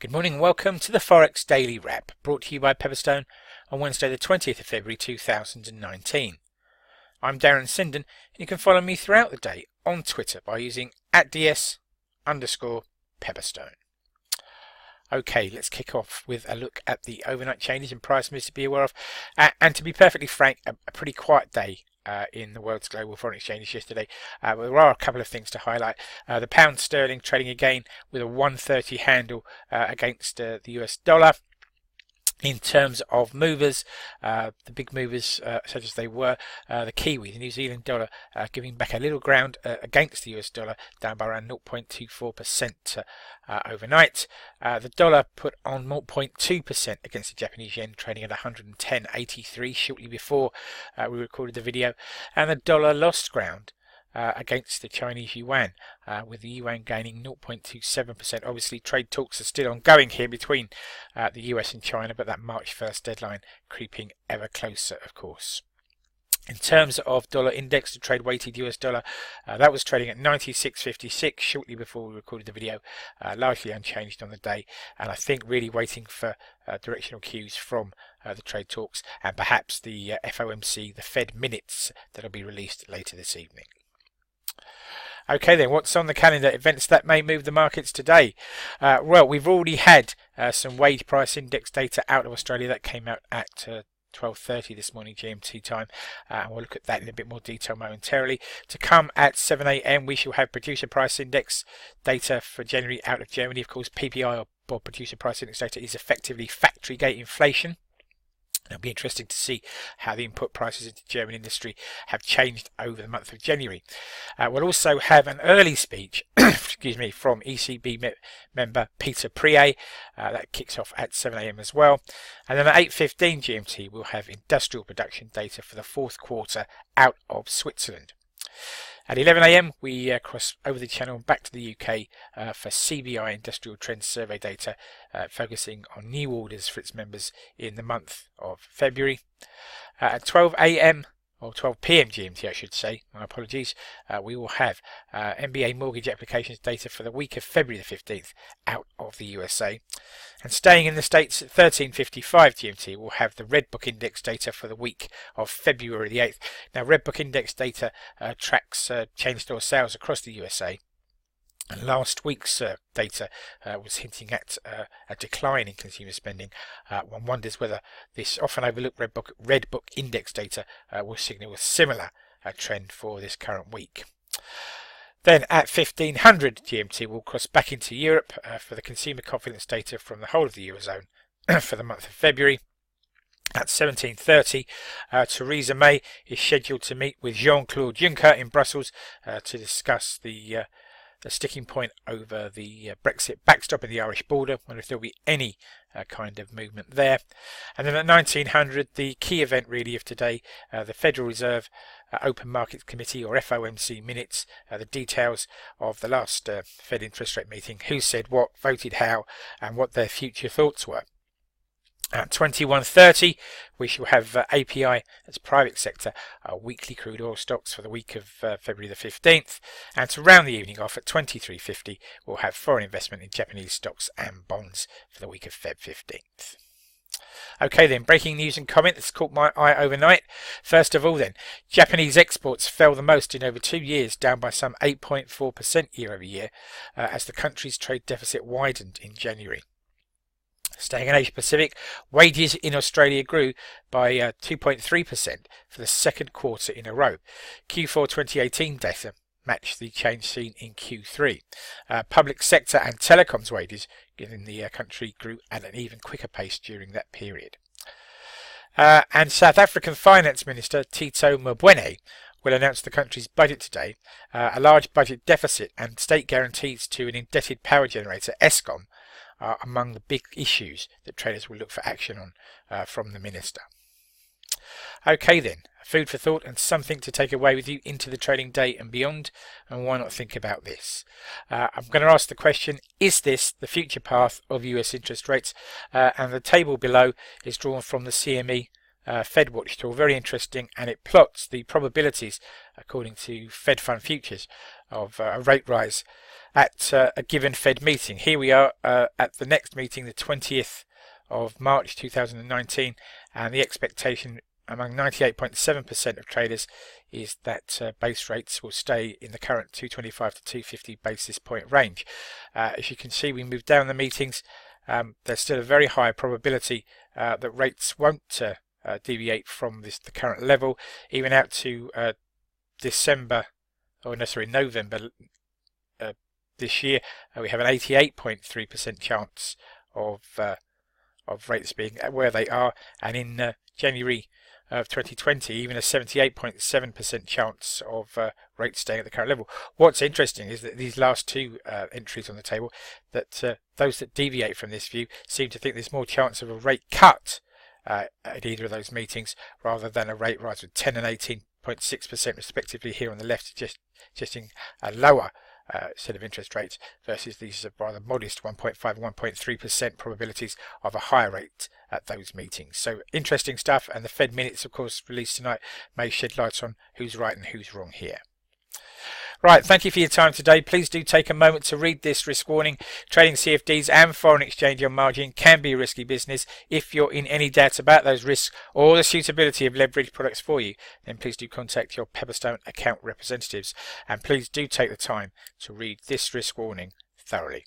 Good morning and welcome to the Forex Daily Wrap, brought to you by Pepperstone on Wednesday the 20th of February 2019. I'm Darren Sinden and you can follow me throughout the day on Twitter by using @ds_Pepperstone. Okay, let's kick off with a look at the overnight changes in price moves to be aware of. And to be perfectly frank, a pretty quiet day in the world's global foreign exchanges yesterday. There are a couple of things to highlight. The pound sterling trading again with a 130 handle against the US dollar. In terms of movers, the big movers, such as they were, the Kiwi, the New Zealand dollar, giving back a little ground against the US dollar, down by around 0.24% overnight. The dollar put on 0.2% against the Japanese yen, trading at 110.83 shortly before we recorded the video, and the dollar lost ground against the Chinese yuan, with the yuan gaining 0.27%. Obviously, trade talks are still ongoing here between the US and China, but that March 1st deadline creeping ever closer, of course. In terms of dollar index, the trade weighted US dollar, that was trading at 96.56 shortly before we recorded the video, largely unchanged on the day, and I think really waiting for directional cues from the trade talks and perhaps the FOMC, the Fed minutes that will be released later this evening. Okay then, what's on the calendar? Events that may move the markets today. Well, we've already had some wage price index data out of Australia that came out at 12:30 this morning GMT time, and we'll look at that in a bit more detail momentarily. To come at 7 a.m. we shall have producer price index data for January out of Germany. Of course, PPI or producer price index data is effectively factory gate inflation. It'll be interesting to see how the input prices into German industry have changed over the month of January. We'll also have an early speech excuse me, from ECB member Peter Priet. That kicks off at 7 a.m. as well. And then at 8:15 GMT, we'll have industrial production data for the fourth quarter out of Switzerland. At 11 a.m. we cross over the channel back to the UK for CBI Industrial Trends Survey data, focusing on new orders for its members in the month of February. At 12 a.m. or 12 p.m. GMT I should say, my apologies, we will have MBA mortgage applications data for the week of February the 15th out of the USA. And staying in the States at 13:55 GMT, we'll have the Redbook Index data for the week of February the 8th. Now, Redbook Index data tracks chain store sales across the USA. And last week's data was hinting at a decline in consumer spending. One wonders whether this often overlooked Redbook Index data will signal a similar trend for this current week. Then at 1500 GMT we'll cross back into Europe for the consumer confidence data from the whole of the Eurozone for the month of February. At 17:30, Theresa May is scheduled to meet with Jean-Claude Juncker in Brussels to discuss the sticking point over the Brexit backstop in the Irish border. Wonder if there'll be any kind of movement there. And then at 1900, the key event really of today, the Federal Reserve Open Markets Committee or FOMC minutes, the details of the last Fed interest rate meeting, who said what, voted how, and what their future thoughts were. At 21:30, we shall have API, as private sector, weekly crude oil stocks for the week of February the 15th. And to round the evening off at 23:50, we'll have foreign investment in Japanese stocks and bonds for the week of Feb 15th. Okay then, breaking news and comment that's caught my eye overnight. First of all then, Japanese exports fell the most in over 2 years, down by some 8.4% year over year, as the country's trade deficit widened in January. Staying in Asia Pacific, wages in Australia grew by 2.3% for the second quarter in a row. Q4 2018 data matched the change seen in Q3. Public sector and telecoms wages in the country grew at an even quicker pace during that period. And South African Finance Minister Tito Mboweni will announce the country's budget today. A large budget deficit and state guarantees to an indebted power generator, Eskom, are among the big issues that traders will look for action on from the minister. Okay then, food for thought and something to take away with you into the trading day and beyond, and why not think about this? I'm going to ask the question, is this the future path of US interest rates? And the table below is drawn from the CME Fed Watch tool, very interesting, and it plots the probabilities according to Fed Fund futures of a rate rise at a given Fed meeting. Here we are at the next meeting, the 20th of March 2019, and the expectation among 98.7% of traders is that base rates will stay in the current 225 to 250 basis point range. As you can see, we move down the meetings. There's still a very high probability that rates won't deviate from the current level, even out to November this year. We have an 88.3% chance of rates being where they are, and in January of 2020, even a 78.7% chance of rates staying at the current level. What's interesting is that these last two entries on the table, that those that deviate from this view seem to think there's more chance of a rate cut at either of those meetings rather than a rate rise, with 10 and 18.6% respectively here on the left, suggesting a lower set of interest rates versus these rather modest 1.5 and 1.3% probabilities of a higher rate at those meetings. So interesting stuff, and the Fed minutes, of course, released tonight may shed light on who's right and who's wrong here. Right, thank you for your time today. Please do take a moment to read this risk warning. Trading CFDs and foreign exchange on margin can be a risky business. If you're in any doubt about those risks or the suitability of leverage products for you, then please do contact your Pepperstone account representatives. And please do take the time to read this risk warning thoroughly.